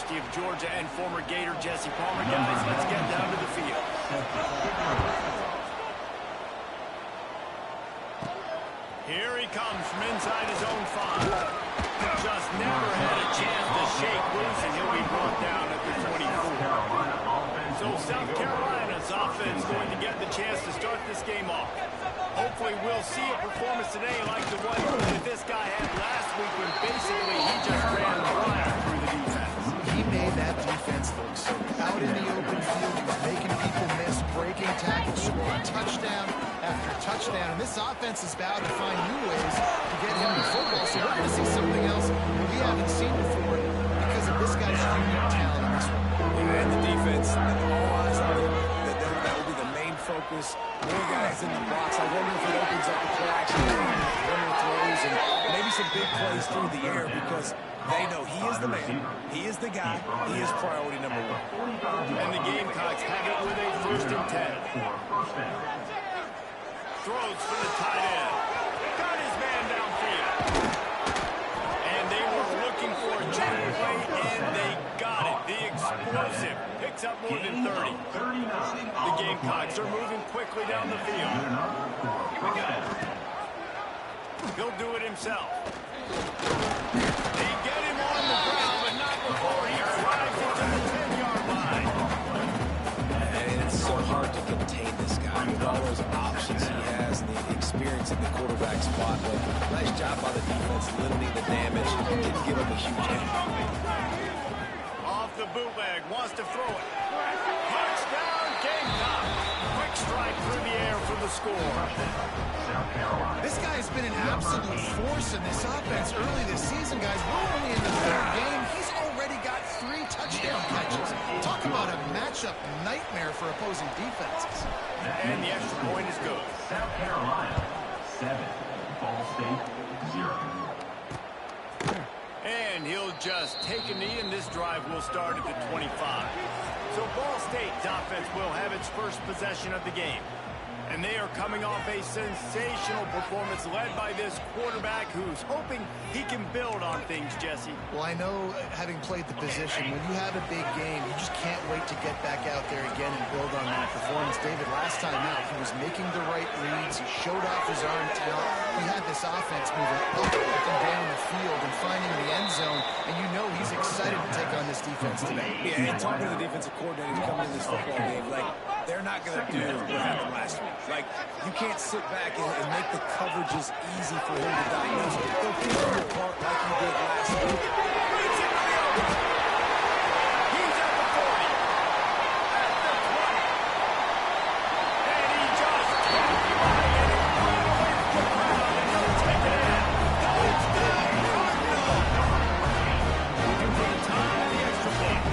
University of Georgia and former Gator Jesse Palmer. Guys, let's get down to the field. Here he comes from inside his own 5. Just never had a chance to shake loose, and he'll be brought down at the 24. So South Carolina's offense going to get the chance to start this game off. Hopefully we'll see a performance today like the one that this guy had last week when basically he just ran wild through the defense. He made that defense look so out in the open field. He was making people miss, breaking tackles, scoring touchdown after touchdown. And this offense is bound to find new ways to get him the football. So we're going to see something else we haven't seen before because of this guy's unique talent in this one. And the defense, all eyes on it. That will be the main focus. More guys in the box. I wonder if it opens up the play action game, running throws, and maybe some big plays through the air because they know he is the man. He is the guy. He is priority number 1. And the Gamecocks have it with a 1st and 10. Throws for the tight end. Got his man downfield. And they were looking for a jump play, and they got it. The explosive picks up more than 30. The Gamecocks are moving quickly down the field. He'll do it himself. They get him on the ground, but not before he drives it to the 10-yard line. And it's so hard to contain this guy with all those options he has and the experience in the quarterback spot. But nice job by the defense limiting the damage. Didn't give him a huge hit. Off the bootleg, wants to throw it. Touchdown, Gamecock. Quick strike through the air for the score. This guy has been an absolute force in this offense early this season, guys. We're only in the 3rd game. He's already got 3 touchdown catches. Talk about a matchup nightmare for opposing defenses. And the extra point is good. South Carolina, 7. Ball State, 0. And he'll just take a knee, and this drive will start at the 25. So Ball State's offense will have its first possession of the game. And they are coming off a sensational performance led by this quarterback who's hoping he can build on things, Jesse. Well, I know, having played the position, when you have a big game, you just can't wait to get back out there again and build on that performance. David, last time out, he was making the right reads. He showed off his arm talent. He had this offense moving up and down the field and finding the end zone. And you know he's excited to take on this defense today. Yeah, and talking to the defensive coordinators coming in this football game, like, they're not going to do what happened last week. Like, you can't sit back and make the coverages easy for him to diagnose. They'll pick you apart like you did last week. He's at the 40. At the 20. And he just took you out of it. Away from the crowd, and he'll take it in. Touchdown, Cardinals. Looking for the time and the extra point.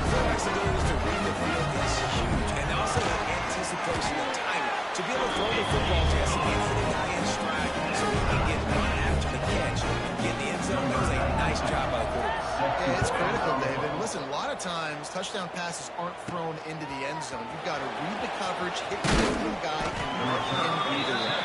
Quarterback's ability to read the field is huge. And also the anticipation of timing. To be able to throw the football, Jesse, get the guy in stride so he can get one after the catch. Get the end zone. That was a nice job by the quarterback. Yeah, it's critical, David. Listen, a lot of times, touchdown passes aren't thrown into the end zone. You've got to read the coverage, hit the open guy, and work in either way.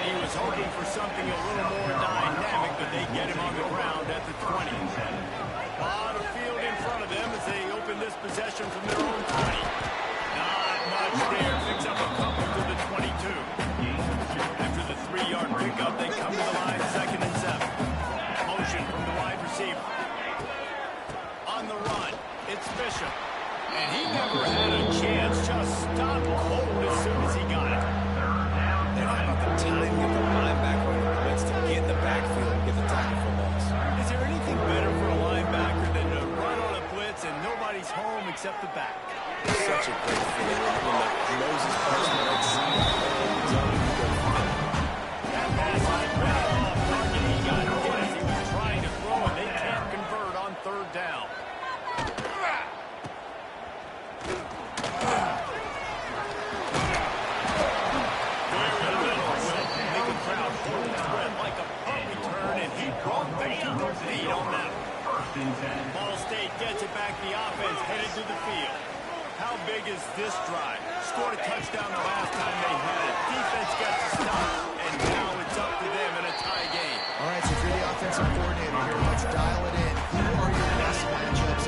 He was hoping for something a little more dynamic, but they get him on the ground at the 20. A lot of field in front of them as they open this possession from their own 20. Not much there. Picks up a couple to the 22. After the 3-yard pickup, they come to the line, 2nd and 7. Motion from the wide receiver. On the run, it's Bishop. And he never had a chance. Just stopped cold as soon as he got it. And how about the timing of the linebacker on the blitz to get in the backfield and get the tackle for loss? Is there anything better for a linebacker than to run on a blitz and nobody's home except the back? Such a great feeling when the nose is punched in the seat. That pass line ran off target. He got hit as he was trying to throw, and they can't convert on 3rd down. Very little will make a crowd hold its breath like a punt return, and he brought the lead on that. Ball State gets it back. The offense headed to the field. How big is this drive? Scored a touchdown the last time they had it. Defense gets a stop, and now it's up to them in a tie game. All right, so if you're the offensive coordinator here, let's dial it in. Who are your best matchups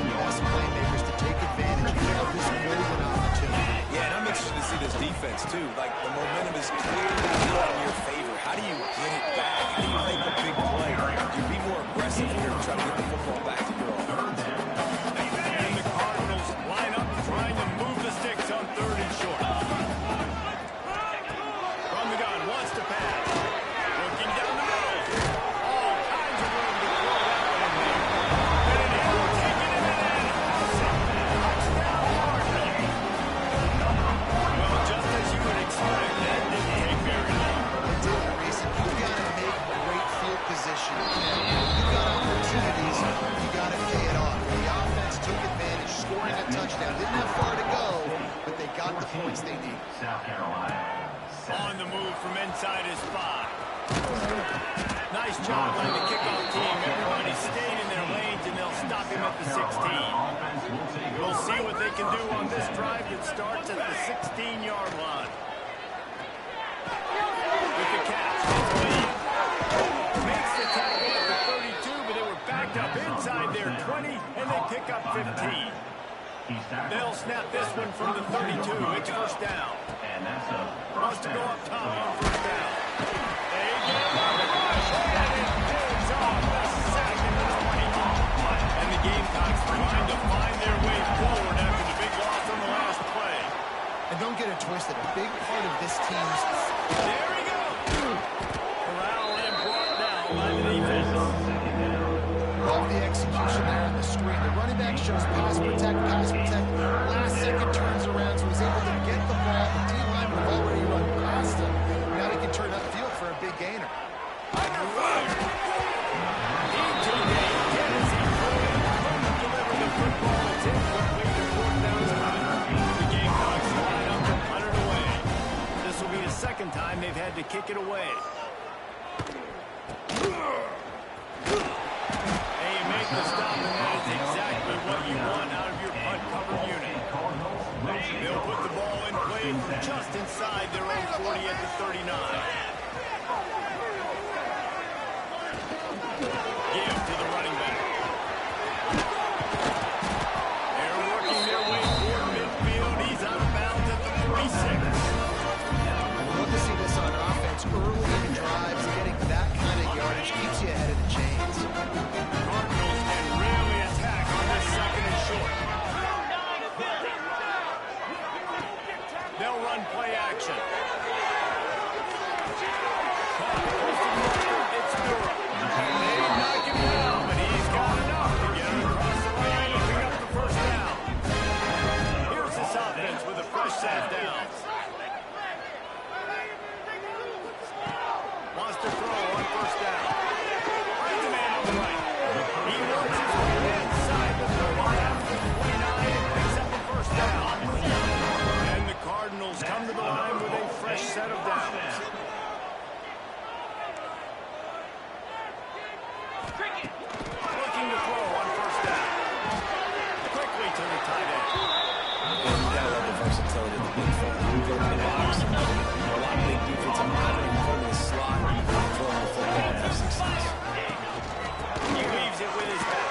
defense, too. Like, the momentum is clearly not in your favor. How do you get it back? How do you make a big play? You be more aggressive here and try to get the football back to your offense. And the Cardinals line up trying to move the sticks on 3rd and short. From the gun, wants to pass. Looking down the middle. All kinds of room to throw that one in there. And it is taken in and in. Touchdown Cardinals. Well, just as you would expect, that didn't take very long. David Mason, you've got to make great field position. And you've got opportunities. You got to pay it off. The offense took advantage, scoring a touchdown. Didn't have far to go, but they got the points they need. South Carolina. On the move from inside his 5. Nice job by the kickoff team. Everybody stayed in their lanes, and they'll stop him at the 16. We'll see what they can do on this drive that starts at the 16-yard line. With the catch, it's Lee. Makes the tackle at the 32, but they were backed up inside their 20, and they pick up 15. They'll snap this one from the 32. It's first down. And that's a Wants to go up top on first down. They get on the rush, and it pulls off the sack in the 20. And the Gamecocks trying to find their way forward after the big loss on the last play. And don't get it twisted. A big part of this team's... There he goes. Corralled and brought down by the defense. Love the execution there on the screen. The running back shows pass protect, pass protect. Last second turns around, so he's able to get the ball. The D lineman have already run past him. Now he can turn upfield for a big gainer. Under fire. He took a hit as he couldn't deliver the football. It's incomplete to 4th down time. The Gamecocks line up to punt it away. This will be the second time they've had to kick it away. Make the stop, and that is exactly what you want out of your punt cover unit. They'll put the ball in play from just inside their own 40 at the 39. Give to the running back. They're working their way toward midfield. He's out of bounds at the 46. I'd love to see this on offense early in drives. Getting that kind of yardage keeps you ahead of the chains. Cardinals can really attack on this 2nd and short. They'll run play action. It's Durham. They knock him down, but he's got enough to get him across the line and pick up the first down. Here's this offense with a fresh set of downs. Wants to throw on first down. Finds a man on the right. He works his way inside the 30 down to the 29 and picks up the first down. And the Cardinals come to the line with a fresh set of downs. Looking to throw on first down. Quickly to the tight end. And you gotta love the versatility of the big fella. You go to the box, a lot of big defensive linemen, from the slot, throwing the football for success. He weaves it with his back.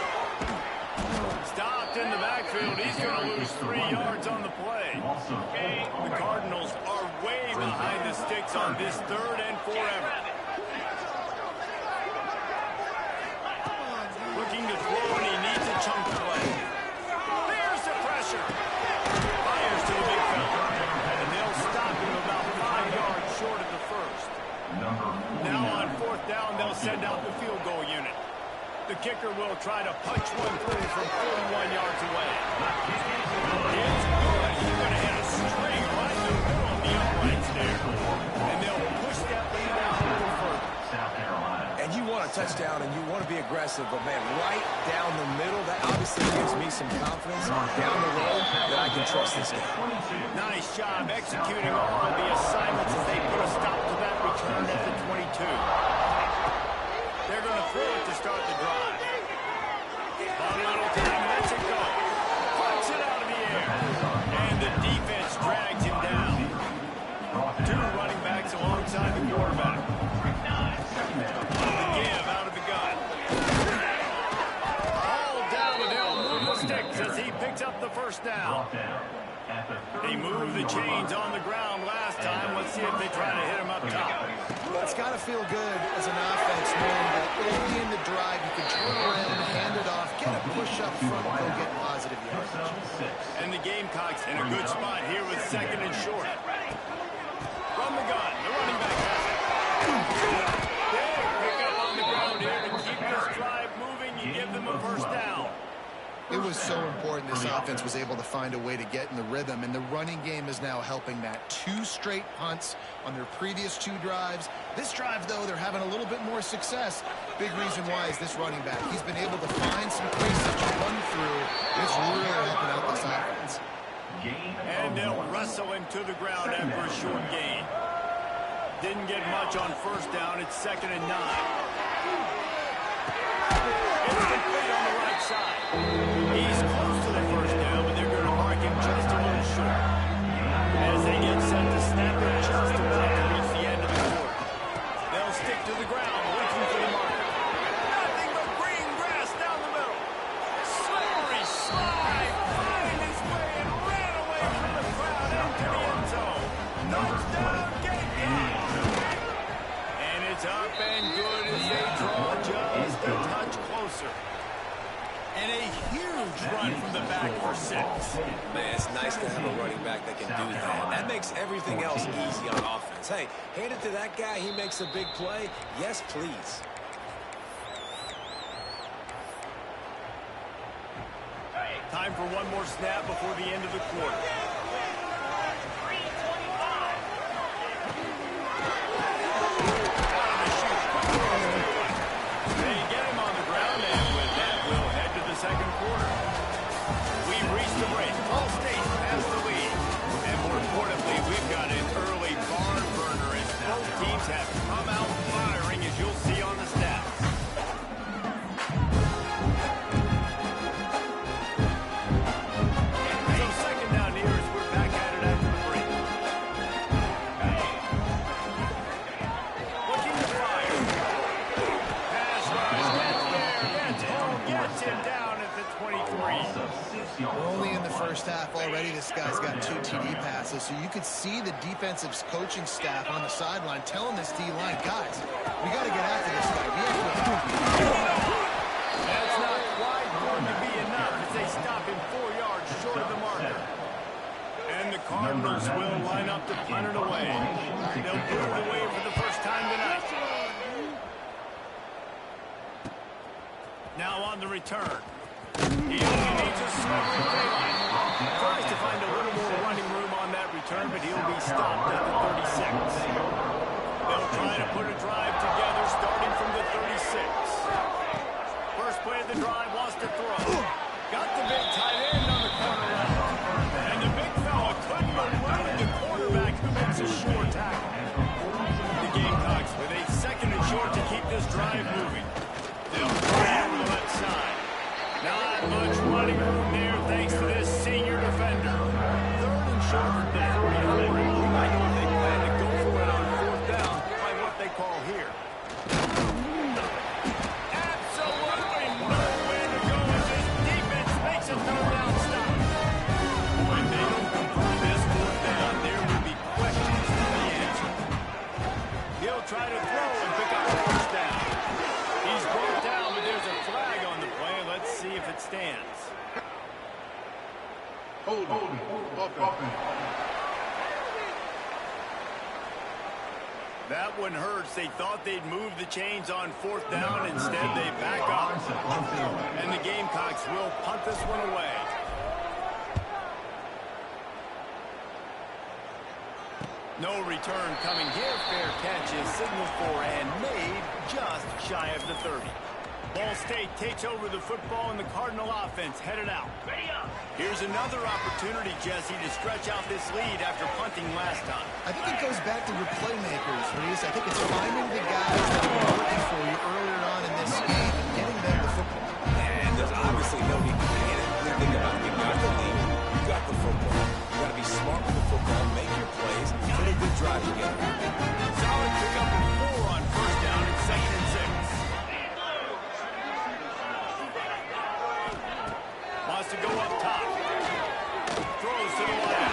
Stopped in the backfield. He's going to lose 3 yards on the play. The Cardinals are way behind the sticks on this 3rd and forever. Looking to throw, and he needs a chunk play. There's the pressure. Fires to the big fella. And they'll stop him about 5 yards short of the first. Now on 4th down, they'll send out the field goal unit. The kicker will try to punch one through from 41 yards away. It's good. He's going to hit a string right in the middle of the uprights there. And they'll push that lead out a little further. South Carolina. And you want a touchdown, and you want to be aggressive, but, man, right down the middle, that obviously gives me some confidence down the road that I can trust this guy. Nice job executing all of the assignments as they put a stop to that return at the 22. They're going to throw it to start the drive. On a little time, lets it go. Flips it out of the air. And the defense drags him down. 2 running backs alongside the quarterback. The give out of the gun. All down, and they'll move the sticks as he picks up the first down. They moved the chains on the ground last time. Let's see if they try to hit him up top. It's got to feel good as an offense knowing that early in the drive you can turn around, hand it off, get a push up front, and go get positive yardage. And the Gamecocks in a good spot here with second and short. From the gun, the running back has it. Big pickup on the ground here to keep this drive moving. You give them a first down. It was so important this offense was able to find a way to get in the rhythm, and the running game is now helping that. 2 straight punts on their previous 2 drives. This drive, though, they're having a little bit more success. Big reason why is this running back. He's been able to find some places to run through. It's really helping out this offense. And they'll wrestle him to the ground after a short gain. Didn't get much on first down. It's 2nd and 9. It's complete on the right side. He's close to the first down, but they're going to mark him just a little short. As they get set to snap it just about to reach the end of the quarter. They'll stick to the ground, looking for the marker. Nothing but green grass down the middle. Slippery slide, finding his way and ran away from the crowd into the end zone. Touchdown, Gamecocks! And it's up and good as they draw just a touch closer. And a huge run from the back for 6. Man, it's nice to have a running back that can do that. That makes everything else easy on offense. Hey, hand it to that guy. He makes a big play. Yes, please. Time for one more snap before the end of the quarter. They get him on the ground, and with that, we'll head to the second quarter. We've reached the break. Ball State has the lead. And more importantly, we've got an early barn burner as both teams have come out firing, as you'll see on the stats. So second down here as we're back at it after the break. Looking to fire. Pass rush, gets there, gets home, gets him down at the 23. We're only in the first half already. This guy's got 2 TD passes, so you could see the defensive coaching staff on the sideline telling this D-line, guys, we got to get after this guy. We have to. That's not quite going to be enough as they stop him 4 yards short of the marker. And the Cardinals will line up to punt it away. They'll put it away for the first time tonight. Now on the return. He only needs a sliver of daylight. Tries to find a little more running room on that return, but he'll be stopped at the 36. They'll try to put a drive together starting from the 36. First play of the drive, wants to throw. Got the big tight end on the corner left. And the big fella couldn't elude the quarterback who makes a short tackle. The Gamecocks with a 2nd and short to keep this drive moving. They'll try over the left side. Not much running room there thanks to this senior defender. 3rd and short from the 34. I know they plan to go for it on 4th down by what they call here. Absolutely nowhere to go as this defense makes a 3rd down stop. When they don't convert this 4th down, there will be questions to the answer. He'll try to throw and pick up the first down. He's brought down, but there's a flag on the play. Let's see if it stands. Hold on. That one hurts. They thought they'd move the chains on 4th down. Instead, they back up. And the Gamecocks will punt this one away. No return coming here. Fair catch is signaled for and made just shy of the 30. Ball State takes over the football and the Cardinal offense headed out. Here's another opportunity, Jesse, to stretch out this lead after punting last time. I think it goes back to your playmakers, Reese. I think it's finding the guys that were working for you earlier on in this game and getting them the football. And there's obviously no need to panic. The thing about it, you got the lead, you got the football. You got to be smart with the football, make your plays, put a good drive together. Solid pickup of 4 on first down and 2nd and 6. Wants to go up top. Throws to the left.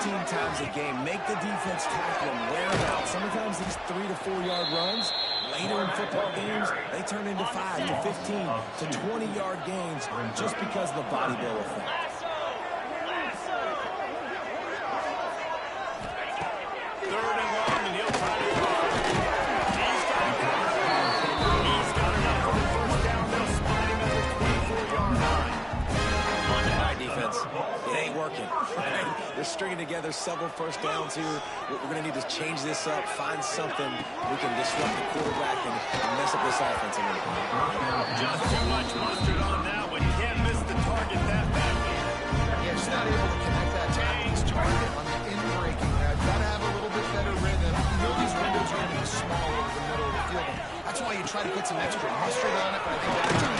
15 times a game. Make the defense tackle them, wear them out. Sometimes these 3 to 4 yard runs, later in football games, they turn into 5 to 15 to 20-yard gains just because of the body blow effect. Third and long, and he'll try to throw. He's got it covered. He's got enough for the first down. They'll spot him at the 24-yard line. All right, defense. It ain't working. They're stringing together several first downs here. We're going to need to change this up, find something we can disrupt the quarterback and mess up this offense a little bit. Just too much mustard on that one. Can't miss the target that badly. Yeah, just not able to connect that tackle's target on the in-breaking route. Got to have a little bit better rhythm. You know these windows are going to be small over the middle of the field. That's why you try to put some extra mustard on it, but I think that time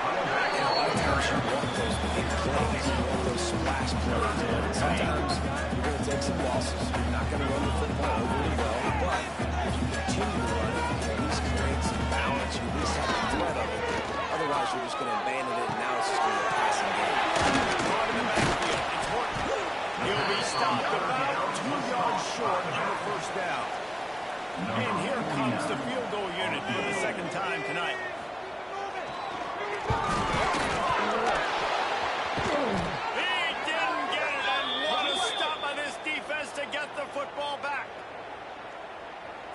A lot of times you want those big plays, you want those splash plays, and sometimes you're going to take some losses. You're not going to run the football overly well, but if you continue to run it, you at least create some balance, you at least have the threat of it. Otherwise, you're just going to abandon it, and now it's just going to be a passing game. Caught in the backfield. It's Horton. He'll be stopped about 2 yards short on the first down. And here comes the field goal unit for the second time tonight. He didn't get it, and what a stop by this defense to get the football back.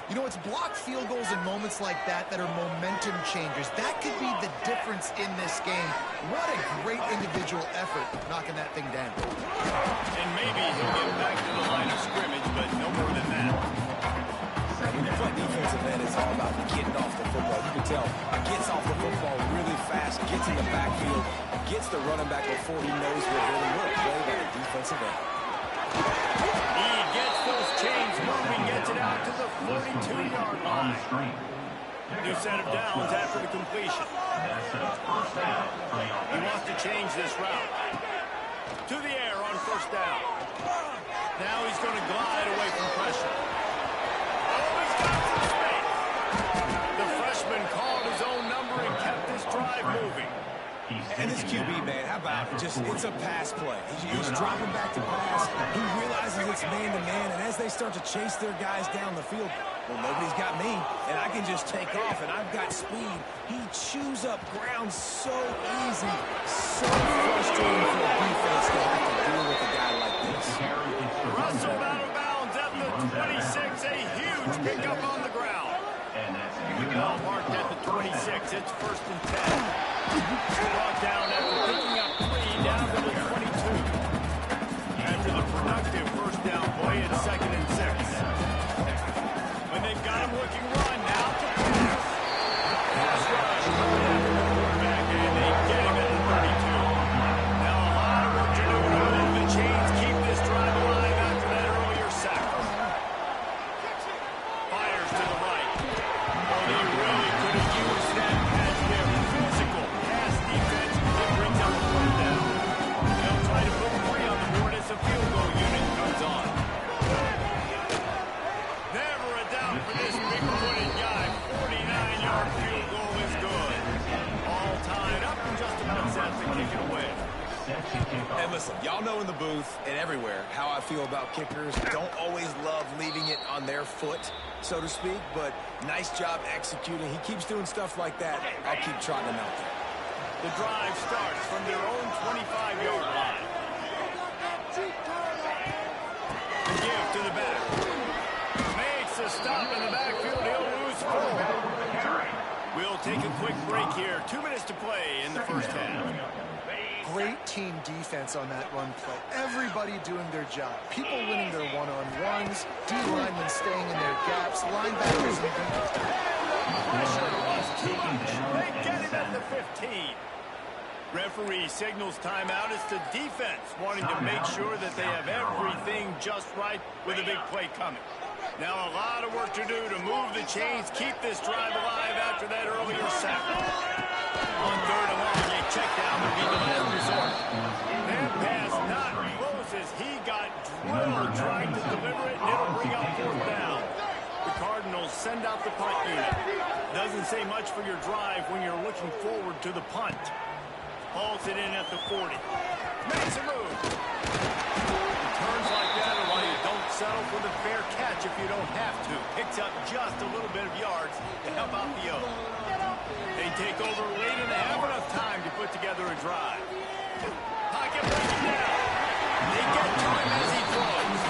You know, it's blocked field goals in moments like that that are momentum changers. That could be the difference in this game. What a great individual effort knocking that thing down. And maybe he'll get back to the line of scrimmage, but no more than that. When you play defensive end, it's all about getting off the football. You can tell he gets off the football really fast, gets in the backfield, gets the running back before he knows we're really good. Play by the defensive end. He gets those chains moving, gets it out to the 42-yard line. New set of downs after the completion. He wants to change this route. To the air on first down. Now he's going to glide away from pressure. Oh, he's got some space. The freshman called his own number and kept this drive moving. And this QB, man, how about it? It's a pass play. He's dropping back to pass. He realizes it's man-to-man, and as they start to chase their guys down the field, well, nobody's got me, and I can just take off, and I've got speed. He chews up ground so easy, so frustrating for a defense to have to deal with a guy like this. Russell out of bounds at the 26, a huge pickup on the ground. Now marked at the 26, it's first and 10. Brought down after picking up 3 down to the 22. After the productive first down play, it's second and 6. When they've got him looking run, now to pass. Pass rush coming after the quarterback, and they get him at the 32. Now a lot of work to do to move the chains, keep this drive alive after that earlier sack. Fires to the right. Oh, they really could have used that as their physical pass defense. It brings up a fourth down. They'll try to put 3 on the board as the field goal unit comes on. Never a doubt for this big-footed guy. 49-yard field goal is good. All tied up and just about set to kick it away. And listen, y'all know in the booth and everywhere how I feel about kickers. Don't always love leaving it on their foot, so to speak, but nice job executing. He keeps doing stuff like that. I'll keep trotting him out there. The drive starts from their own 25-yard line. The give to the back. Makes a stop in the backfield. He'll lose 4. We'll take a quick break here. 2 minutes to play in the first half. Great team defense on that run play. Everybody doing their job. People winning their one-on-ones, D-linemen staying in their gaps, linebackers in defense. Pressure was too much. They get him at the 15. Referee signals timeout. It's the defense wanting to make sure that they have everything just right with a big play coming. Now a lot of work to do to move the chains, keep this drive alive after that earlier sack. On third and long, a check down would be the last resort. That pass not close as he got drilled trying to deliver it, and it'll bring up fourth down. The Cardinals send out the punt unit. Doesn't say much for your drive when you're looking forward to the punt. Hauls it in at the 40. Makes a move. The settle for the fair catch if you don't have to. Picks up just a little bit of yards to help out the O. They take over late in the half, enough time to put together a drive. Pocket breaking down. They get to him as he throws.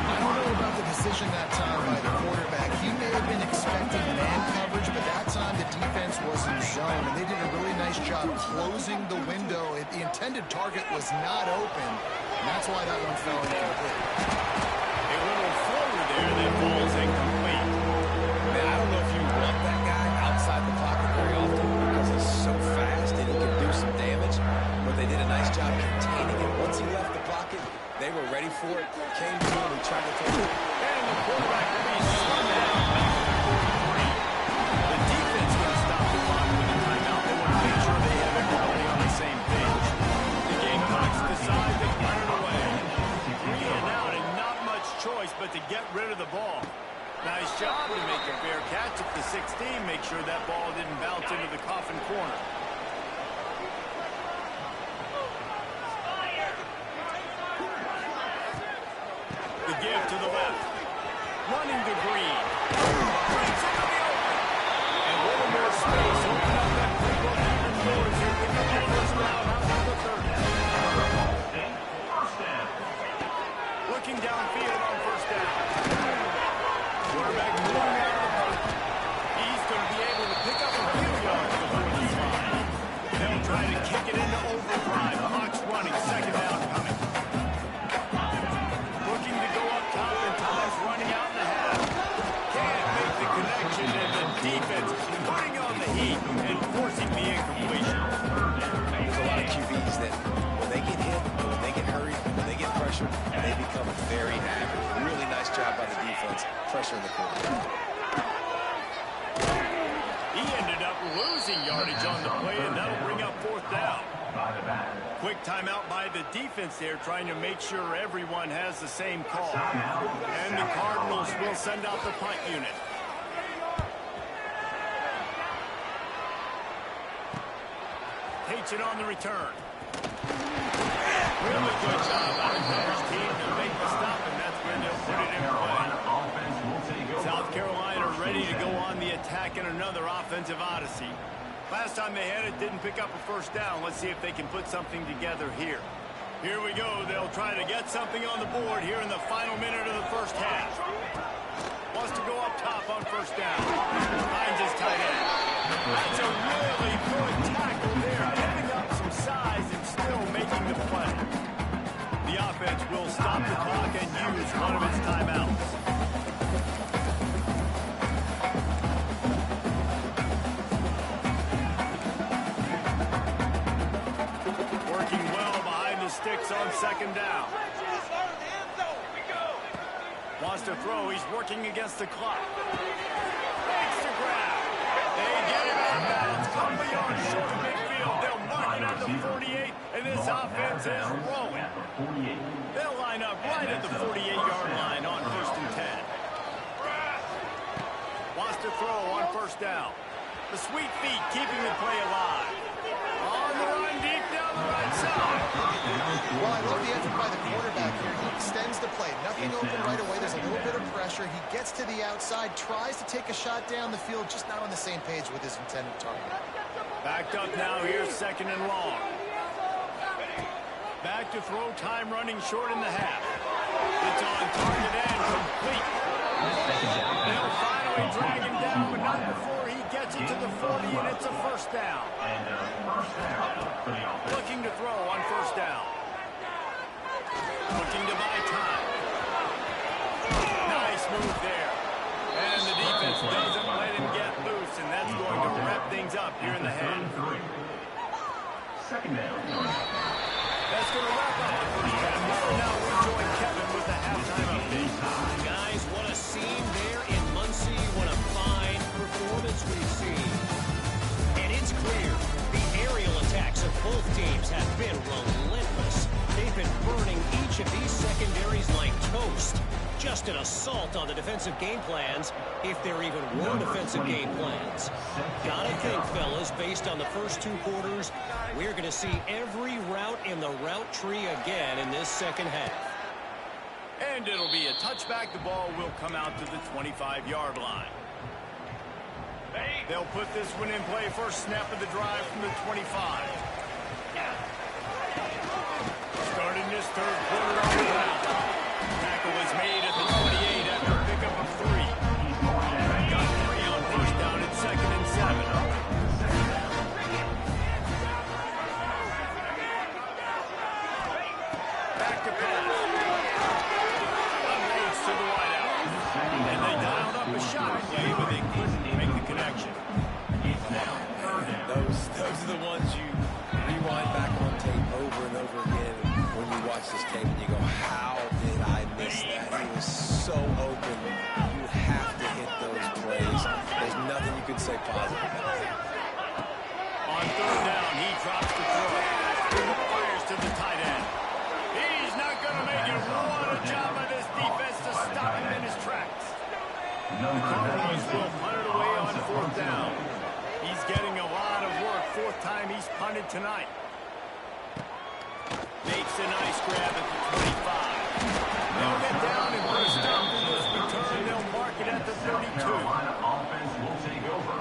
I don't know about the decision that time by the quarterback. He may have been expecting man coverage, but that time the defense was in zone, and they did a really nice job closing the window. The intended target was not open, and that's why that one fell incomplete. A little floater there that falls incomplete. Man, I don't know if you want that guy outside the pocket very often because he's so fast and he can do some damage, but they did a nice job containing it. Once he left the pocket, they were ready for it, came to him and tried to throw it. And the quarterback will be slung down back to the 43. The defense going to stop the clock with a timeout. They want to make sure they have everybody on the same page. The Gamecocks decide to punt it away. 3 and out and not much choice but to get rid of the ball. Nice job to make a fair catch at the 16. Make sure that ball didn't bounce into the coffin corner. The give to the left. Running to Green. Breaks into the open. And a little more space. Open up that playbook even more as they pick up the first down after the third down. Looking downfield on first down. Quarterback moving out of the pocket. He's going to be able to pick up a few yards before this line. They'll try to kick it into overdrive. Clock's running. Second down coming. Looking to go up top and times running out in the half. Can't make the connection, and the defense putting on the heat and forcing the incompletion. There's a lot of QBs that when they get hit, when they get hurried, when they get pressured, they become very active. Really nice job by the defense, pressuring the quarterback. He ended up losing yardage on the play, and that'll bring up fourth down. Quick timeout by the defense there, trying to make sure everyone has the same call. And the Cardinals will send out the punt unit. Takes it on the return. Really good job by the Bears team to make the stop, and that's where they'll put it in play. South Carolina ready to go on the attack in another offensive odyssey. Last time they had it, didn't pick up a first down. Let's see if they can put something together here. Here we go. They'll try to get something on the board here in the final minute of the first half. Wants to go up top on first down. Finds his tight end. That's a really good tackle there, giving up some size and still making the play. The offense will stop the clock and use one of its timeouts. Sticks on second down. Wants to throw. He's working against the clock. Makes the grab. They get him out of bounds. Couple yards short of midfield. They'll mark it at the 48, and this offense is rolling. They'll line up right at the 48-yard line on first and 10. Wants to throw on first down. The sweet feet keeping the play alive. On the run deep down the right side. Well, I love the effort by the quarterback here. He extends the play. Nothing open right away. There's a little bit of pressure. He gets to the outside, tries to take a shot down the field, just not on the same page with his intended target. Backed up now here, second and long. Back to throw, time running short in the half. It's on target and complete. They'll finally drag him down, but not before he gets it to the 40, and it's a first down. Looking to throw on first down. Looking to buy time. Nice move there. And the defense doesn't let him get loose, and that's going to wrap things up here in the half. Second down. That's going to wrap up the first half. Now we'll join Kevin with the halftime update. Guys, what a scene there in Muncie. What a fine performance we've seen. And it's clear the aerial attacks of both teams have been relentless. They've been burning each of these secondaries like toast. Just an assault on the defensive game plans, if there even were defensive game plans. Gotta think, fellas, based on the first two quarters, we're going to see every route in the route tree again in this second half. And it'll be a touchback. The ball will come out to the 25-yard line. They'll put this one in play. First snap of the drive from the 25. Starting this third quarter on the ground. Tackle was made at the 28 after a pickup of 3. Got 3 on first down at 2nd and 7. Back to pass. Unloads to the wideout. And they dialed up a shot play, but they couldn't make the connection. Those are the ones you rewind back on tape over and over again when you watch this tape and you go, how did I miss that? He was so open. You have to hit those plays. There's nothing you can say positive about that. On third down, he drops the throw. Fires to the tight end. He's not going to make it. What a job by this defense to stop him in his tracks. The Cowboys will punt it away on fourth down. He's getting a lot of work. Fourth time he's punted tonight. Makes a nice grab at the 25. They'll get down and put a stop to this return. They'll mark it at the 32.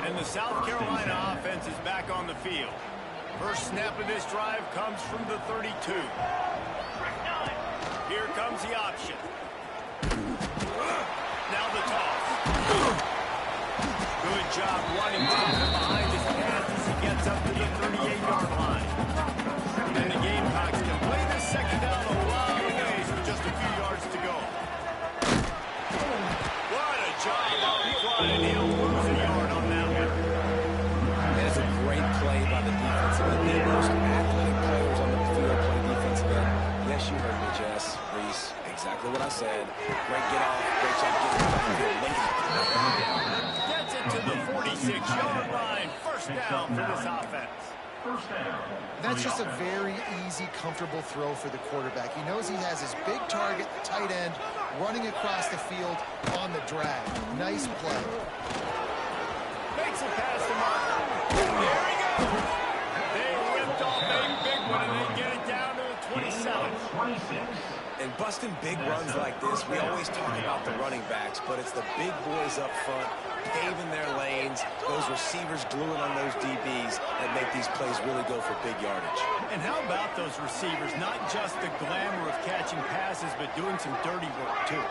And the South Carolina offense is back on the field. First snap of this drive comes from the 32. Here comes the option. Now the toss. Good job running from behind his pass as he gets up to the 38-yard line. And the Gamecocks can play this second down a lot of ways with just a few yards to go. What a job out in front, and he'll lose a yard on that one. That is a great play by the defensive end. The most athletic players on the field play defensive end. Yes, you heard me, Jess, Reese. Exactly what I said. Great get off. Great job getting back there. Gets it to the 46-yard line. First down for this offense. That's just a very easy, comfortable throw for the quarterback. He knows he has his big target, the tight end, running across the field on the drag. Nice play. Makes a pass to Marker. There he goes. They ripped off a big one, and they get it down to the 27. And busting big runs like this, we always talk about the running backs, but it's the big boys up front, paving their lanes, those receivers gluing on those DBs that make these plays really go for big yardage. And how about those receivers? Not just the glamour of catching passes, but doing some dirty work, too.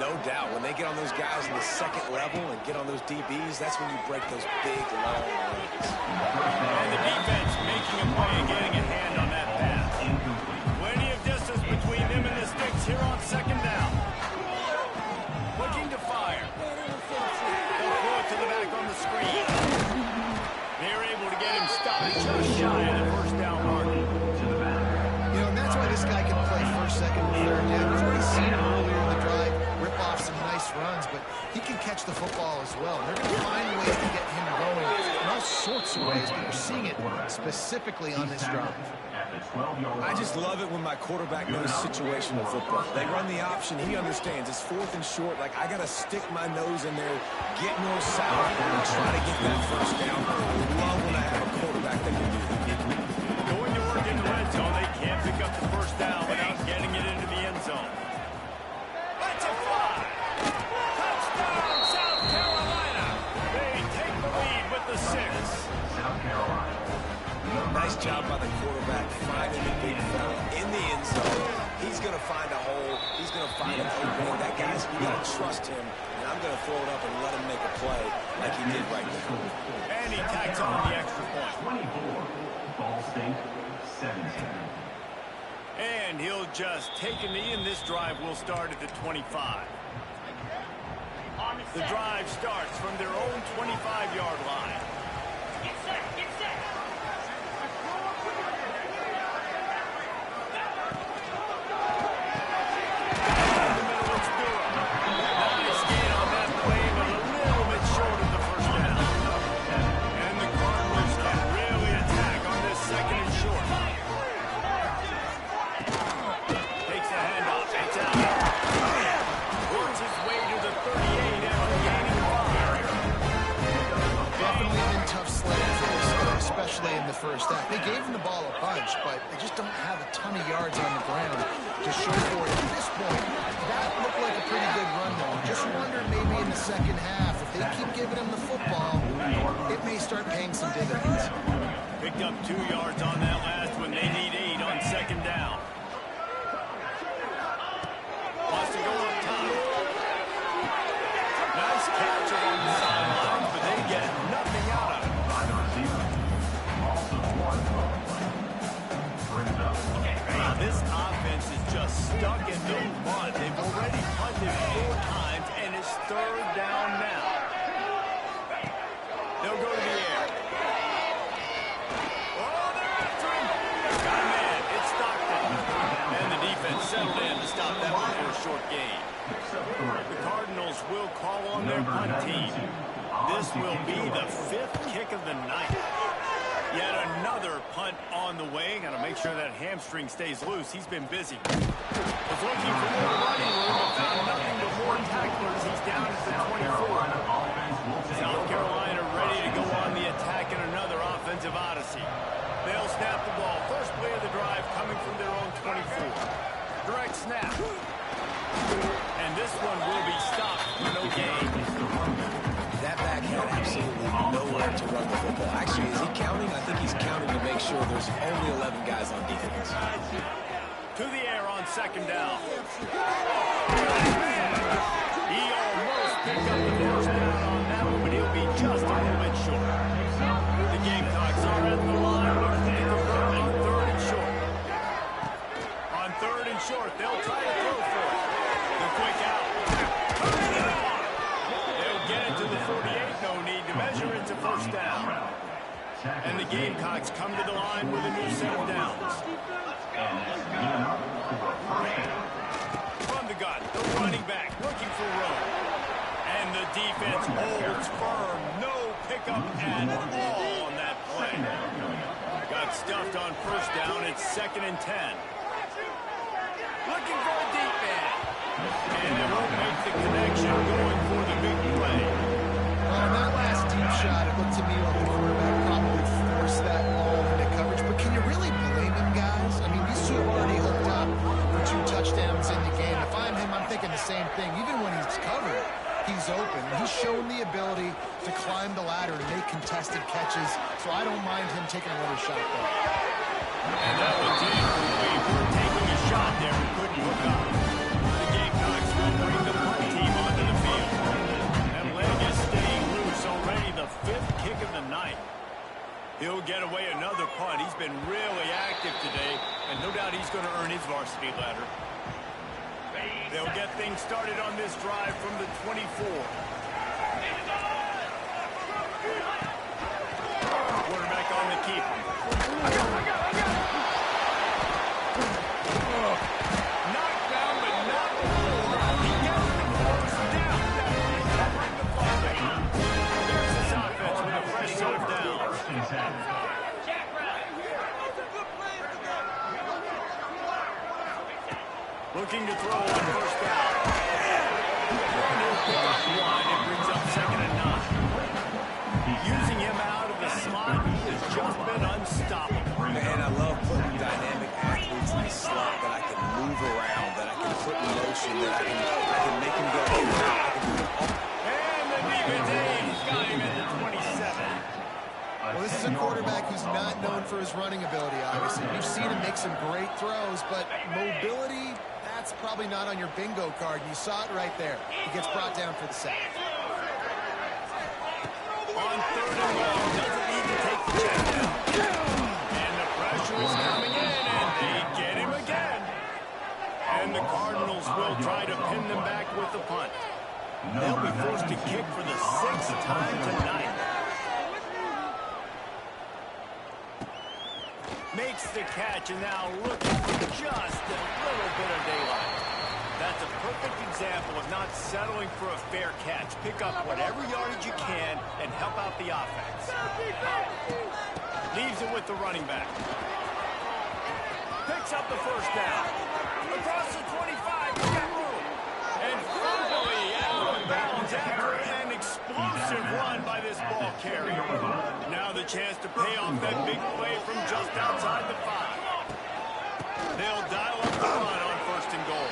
No doubt. When they get on those guys in the second level and get on those DBs, that's when you break those big, long runs. And the defense making a play and getting a hand on that pass. Plenty of distance between them and the sticks here on second down. Looking to fire. They'll throw it to the back on the screen. They're able to get him stopped just shy of the first down mark. You know, and that's why this guy can play first, second, and third down. We've already seen him earlier in the drive rip off some nice runs, but he can catch the football as well. And they're going to find ways to get him going in all sorts of ways, but we're seeing it specifically on this drive. I just love it when my quarterback knows situational football. They run the option. He understands. It's fourth and short. Like, I got to stick my nose in there, get north south, and try to get that first down. I love when I have a quarterback that can do that. Going to work in the red zone. They can't pick up the first down without getting it into the end zone. That's a fly. Touchdown, South Carolina. They take the lead with the 6. South Carolina. Nice job by the quarterback finding the big fella in the end zone. He's going to find a hole. He's going to find an opening. That guy's, you got to trust him, and I'm going to throw it up and let him make a play like he did right now. And he tacks on the extra point. 24. Ball State 17. And he'll just take a knee, and this drive will start at the 25. The drive starts from their own 25-yard line. Get set, get set. Definitely the first half. They gave him the ball a bunch, but they just don't have a ton of yards on the ground to show for it. At this point, that looked like a pretty good run, though. Just wondered maybe in the second half, if they keep giving him the football, it may start paying some dividends. Picked up 2 yards on that last one. They need 8 on second down. Wants to go up top. Nice catch along the sidelines, but they get nothing out of it. Now, this offense is just stuck in the mud. They've already punted 4 times, and it's 3rd down now. They'll go to the air. Oh, they're after him. Got a man. It's Stockton. And the defense settled in to stop that one for a short gain. The Cardinals will call on their punt team. This will be the 5th kick of the night. Yet another punt on the way. Got to make sure that hamstring stays loose. He's been busy. Was looking for more running room, but found nothing but more tacklers. He's down to the 24. South Carolina ready to go on the attack in another offensive odyssey. They'll snap the ball. First play of the drive coming from their own 24. Direct snap. And this one will be stopped for no gain. That back had absolutely nowhere to run the football. Actually, is he counting? I think he's counting to make sure there's only 11 guys on defense. To the air on second down. He almost picked up the first down on that one, but he'll be just a little bit short. The Gamecocks are at the line looking to convert on 3rd and short. On 3rd and short, they'll try to throw for it. The quick out. They'll get it to the 48. No need to measure it to first down. And the Gamecocks come to the line with a new set of downs. From the gun, the running back looking for room. And the defense holds firm. No pickup at all on that play. Got stuffed on first down. It's 2nd and 10. Looking for a deep man. And they won't make the connection going for the big play. Well, on that last deep shot, it looked to me like the quarterback probably forced that ball into coverage. But can you really blame him, guys? I mean, these two have already hooked up for 2 touchdowns in the game. If I'm him, I'm thinking the same thing. Even when he's covered, he's open. He's shown the ability to climb the ladder and make contested catches, so I don't mind him taking another shot there. And that was it. We were taking a shot there and couldn't hook up. The Gamecocks will bring the punt team onto the field. That leg is staying loose already, the 5th kick of the night. He'll get away another punt. He's been really active today, and no doubt he's going to earn his varsity ladder. They'll get things started on this drive from the 24. Quarterback on the keeper. Knocked down, but not before. He gets the first down. That'll bring the ball back. There's this offense with a fresh set of downs. Looking to throw on first down. He'll pick up 1. It brings up 2nd and 9. Using him out of the slot, he has just been unstoppable. Man, I love putting dynamic athletes in the slot that I can move around, that I can put in motion, that I can make him go in and out. I can do it all. And the defense has got him at the 27. Well, this is a quarterback who's not known for his running ability, obviously. We've seen him make some great throws, but mobility, that's probably not on your bingo card. You saw it right there. He gets brought down for the sack. On 3rd and long, doesn't need to take the check down. And the pressure is coming in, and they get him again. And the Cardinals will try to pin them back with the punt. They'll be forced to kick for the 6th time tonight. Makes the catch, and now looking for just a little bit of daylight. That's a perfect example of not settling for a fair catch. Pick up whatever yardage you can and help out the offense. Leaves it with the running back. Picks up the first down. Across the 25, he's got room. And finally out of bounds after an explosive run by this ball carrier. Now the chance to pay off that big play from just outside the 5. They'll dial up the run on 1st and goal.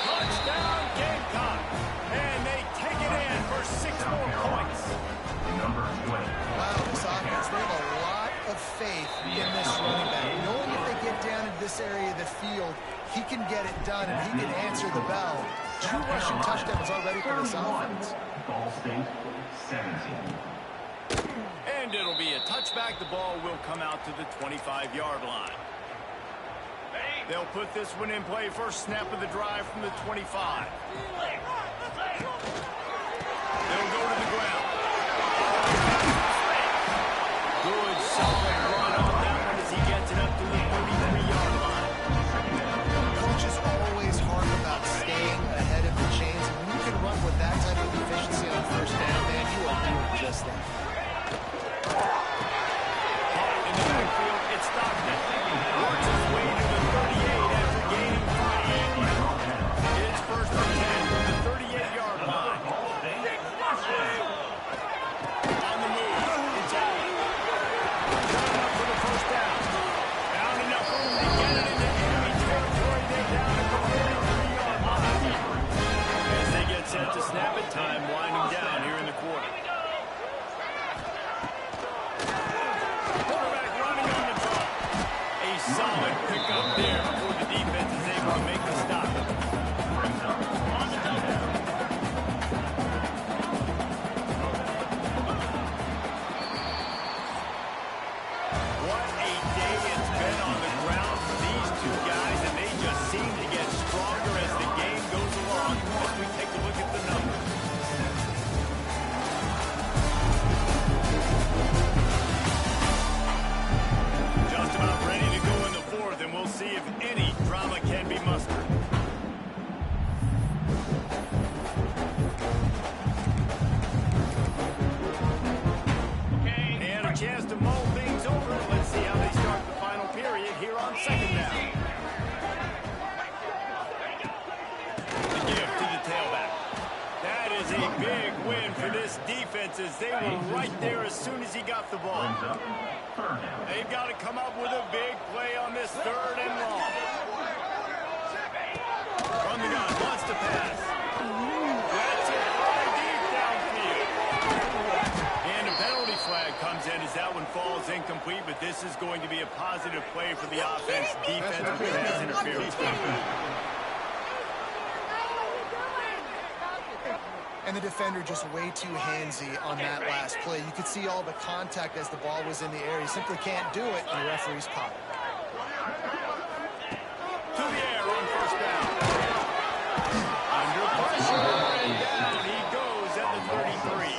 Touchdown, Gamecock. And they take it in for 6 more points. Number 20. Wow, this offense, they have a lot of faith in this running back. Knowing if they get down into this area of the field, he can get it done and he can answer the bell. 2 rushing touchdowns already for this offense. Ball State 17. And it'll be a touchback. The ball will come out to the 25-yard line. They'll put this one in play. First snap of the drive from the 25. They'll go to the ground. Good, solid run on that one as he gets it up to the 33-yard line. Coaches always harp about staying ahead of the chains. And when you can run with that type of efficiency on 1st down, man, you are doing just that. In the backfield, it's Stockton. Works his way to the 38 after gaining 5. It's 1st and 10 from the 38-yard line. On the move, it's Allen. Shot up for the 1st down. Found enough room to get it into enemy territory. They're down at the 43-yard line. As they get set to snap it, time winding down here in the quarter. Quarterback running on the draw. A solid pickup there before the defense is able to make the stop. What a day it's been on the ground for these 2 guys, and they just seem to get stronger as the game goes along as we take a look at the numbers. Just about ready to go in the 4th, and we'll see if any drama can be mustered. And a chance to mull things over. Let's see how they start the final period here on 2nd down. The gift to the tailback. That is a big win for this defense as they were right there as soon as he got the ball. They've got to come up with a big play on this 3rd and long. From the gun, wants to pass. That's it, high deep downfield. And a penalty flag comes in as that one falls incomplete, but this is going to be a positive play for the offense. Defense with pass interference. And the defender just way too handsy on that last play. You could see all the contact as the ball was in the air. He simply can't do it, and the referee's caught it. To the air on 1st down. Under pressure, and down he goes at the 33.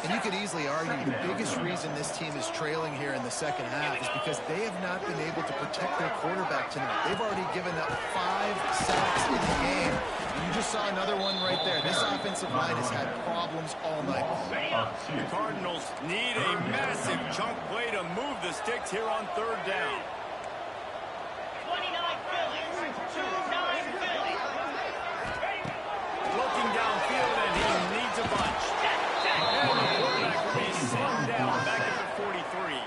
And you could easily argue the biggest reason this team is trailing here in the 2nd half is because they have not been able to protect their quarterback tonight. They've already given up 5 sacks in the game. You just saw another one right there. This offensive line has had problems all night. The Cardinals need a massive chunk play to move the sticks here on 3rd down. 29 Phillies, 29 Phillies. Looking downfield, and he needs a bunch. And the quarterback will be slowed down back at the 43.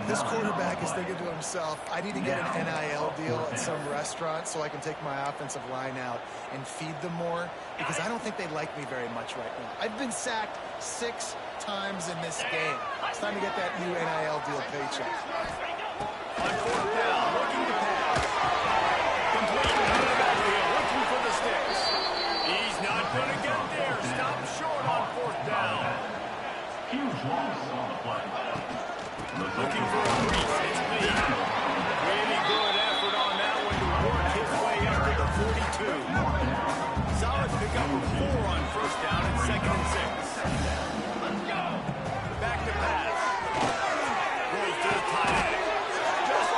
This quarterback is thinking to himself, I need to get an NIL deal at some restaurant so I can take my offensive line out and feed them more, because I don't think they like me very much right now. I've been sacked 6 times in this game. It's time to get that new NIL deal paycheck. On 4th down, looking to pass. Complete out of the backfield, looking for the sticks. He's not going to get there. Stop short on 4th down. Huge loss on the play. Looking for a breeze. It's Lee. Really good effort on that one to work his way up to the 42. Solid pickup of 4 on 1st down and 2nd and 6. Let's go. Back to pass. Goes to the tight end. Just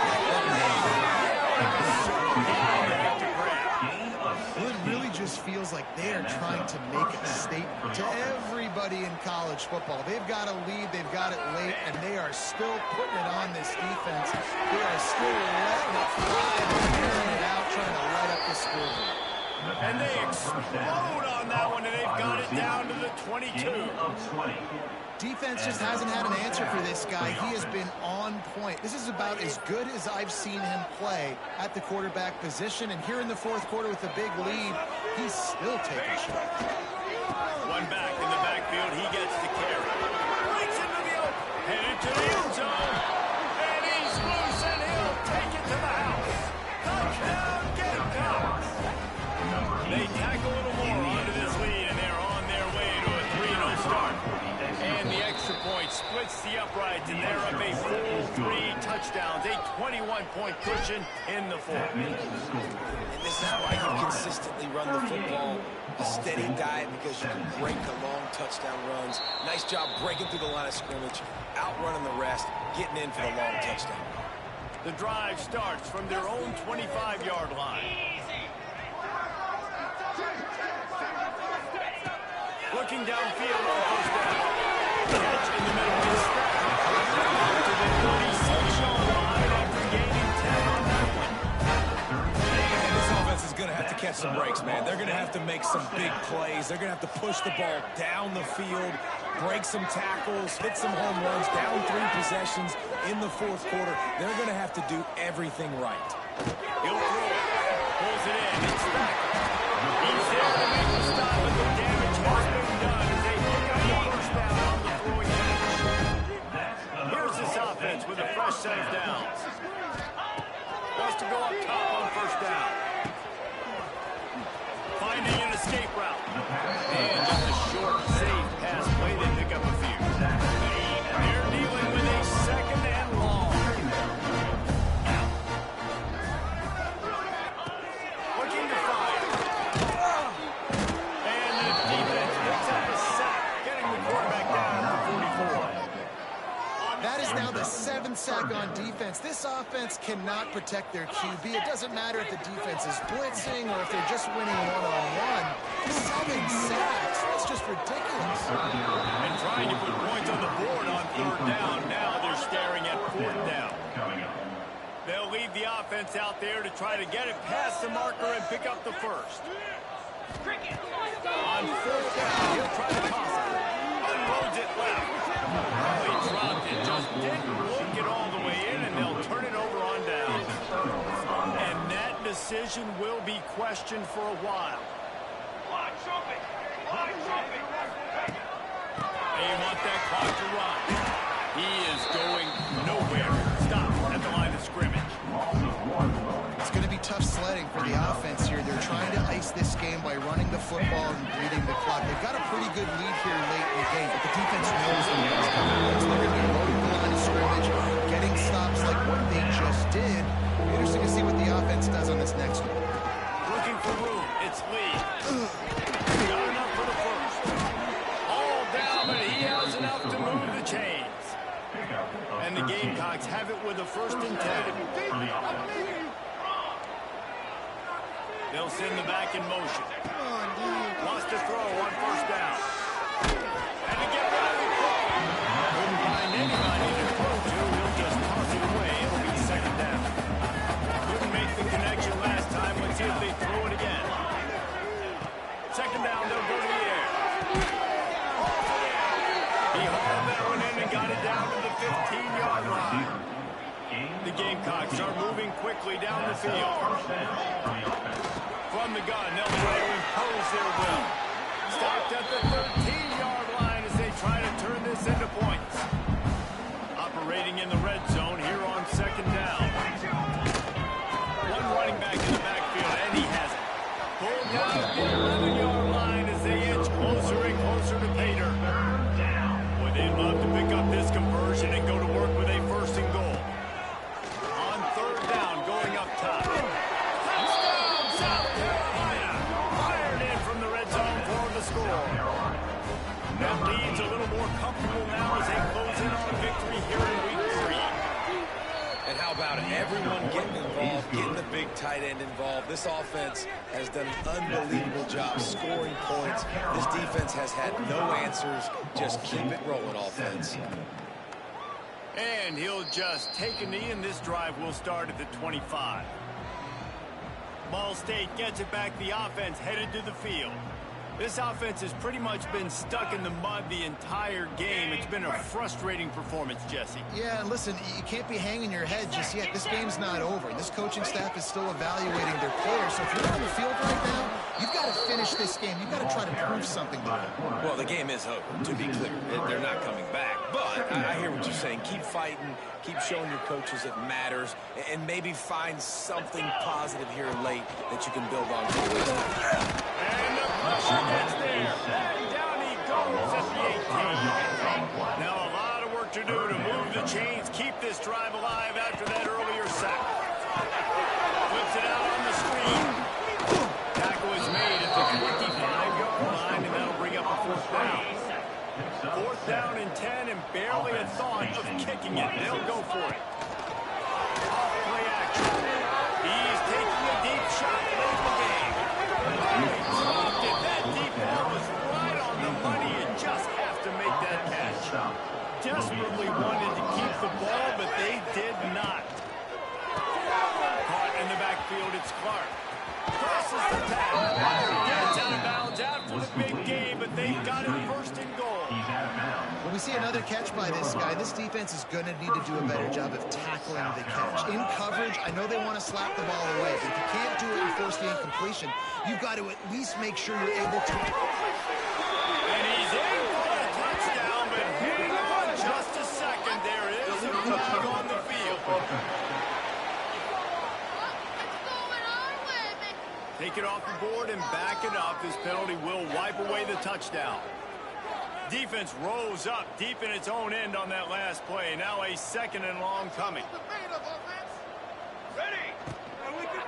Well, it really just feels like they are trying to make a statement to everybody in college football. They've got a lead, they've got it late, and they are still putting it on this defense. They are still letting it fly and airing it out, trying to light up the scoreboard. And they explode on that one, and they've got it down to the 22. Of 20. Defense just hasn't had an answer for this guy. He has been on point. This is about as good as I've seen him play at the quarterback position. And here in the fourth quarter with a big lead, he's still taking shots. One back in the backfield. He gets the carry. Breaks into the open. Headed to the end zone. And he's loose, and he'll take it to the house. Touchdown, Gamecocks. They tack a little more onto this lead, and they're on their way to a 3-0 start. And the extra point splits the uprights, and they're up a full 3 touchdowns, a 21-point cushion in the fourth. And this is why you consistently run the football, a steady diet, because you can break the long touchdown runs. Nice job breaking through the line of scrimmage, outrunning the rest, getting in for the long touchdown. The drive starts from their own 25-yard line. Looking downfield on first down. Catch in the middle is to the 36-yard line after gaining 10 on that one. And this offense is going to have to catch some breaks, man. They're going to have to make some big plays. They're going to have to push the ball down the field, break some tackles, hit some home runs, down 3 possessions in the fourth quarter. They're going to have to do everything right. He'll throw it. Pulls it in. It's back. He's there to make the stop, but the damage has been done as they pick up the first down on the throwing edge. Here's this offense with a fresh set of downs. Wants to go up top on first down. Finding an escape route. And just a short, safe pass play. They pick up a few. They're dealing with a second and long. Looking to fire. And the defense picks up a sack, getting the quarterback down to 44. That is now the 7th sack on defense. This offense cannot protect their QB. It doesn't matter if the defense is blitzing or if they're just winning one-on-one. 7 sacks. That's just ridiculous. And trying to put points on the board on third down. Now they're staring at fourth down. They'll leave the offense out there to try to get it past the marker and pick up the first. On fourth down, he'll try to toss it. Unloads it left. He dropped it, just didn't look it all the way in, and they'll turn it over on down. And that decision will be questioned for a while. They want that clock to run. He is going nowhere. Stop at the line of scrimmage. It's going to be tough sledding for the offense here. They're trying to ice this game by running the football and bleeding the clock. They've got a pretty good lead here late in the game, but the defense knows the what's coming. So they're going to be loading the line of scrimmage, getting stops like what they just did. Interesting to see what the offense does on this next one. Looking for room. It's Lee. Got enough for the first. All down, but he has enough to move the chains. And the Gamecocks have it with a 1st and 10. They'll send the back in motion. Wants to throw on first down. And to get rid of it quickly. Couldn't find anybody to throw to. He'll just toss it away. It'll be 2nd down. Couldn't make the connection last time. Let's see if they throw it again. 2nd down, they'll go to the air. He hauled that one in and got it down to the 15-yard line. The Gamecocks are moving quickly down the field. From the gun, they'll try to impose their will. Stopped at the 13-yard line as they try to turn this into points. Operating in the red zone here on 2nd down. One running back in the backfield, and he has it. Pulled down the 11-yard line as they inch closer and closer to pay dirt. Boy, they'd love to pick up this conversion and go to work with a 1st and goal. On 3rd down, going up top. South Carolina fired in from the red zone for the score. That lead's a little more comfortable now as they close in on a victory here in week 3. And how about it? Everyone getting involved, getting the big tight end involved. This offense has done an unbelievable job scoring points. This defense has had no answers. Just keep it rolling, offense. And he'll just take a knee, and this drive will start at the 25. Ball State gets it back. The offense headed to the field. This offense has pretty much been stuck in the mud the entire game. It's been a frustrating performance, Jesse. Yeah, and listen, you can't be hanging your head just yet. This game's not over. This coaching staff is still evaluating their players. So if you're on the field right now, you've got to finish this game. You've got to try to prove something to them. Well, the game is over, to be clear. They're not coming back. But I hear what you're saying. Keep fighting. Keep showing your coaches it matters. And maybe find something positive here late that you can build on for the week. And the pressure gets there. And down he goes at the 18. Now a lot of work to do to move the chains, keep this drive alive after that earlier sack. Flips it out on the screen. Tackle is made at the 25-yard line, and that'll bring up a fourth down. Fourth down and 10, and barely a thought of kicking it. They'll go for it. Off play action. He's taking a deep shot late in the game. That deep ball was right on the money. You just have to make that catch. Desperately wanted to keep the ball, but they did not. Caught in the backfield, it's Clark. Crosses the tackle. Gets out of bounds after the big game, but they've got it first and goal. When we see another catch by this guy, this defense is going to need to do a better job of tackling the catch. In coverage, I know they want to slap the ball away, but if you can't do it and force the incompletion, you've got to at least make sure you're able to. And he's in for a touchdown, but hang on just a second. There is a flag on the field. Take it off the board and back it up. This penalty will wipe away the touchdown. Defense rose up deep in its own end on that last play. Now a second and long coming. Ready? And we can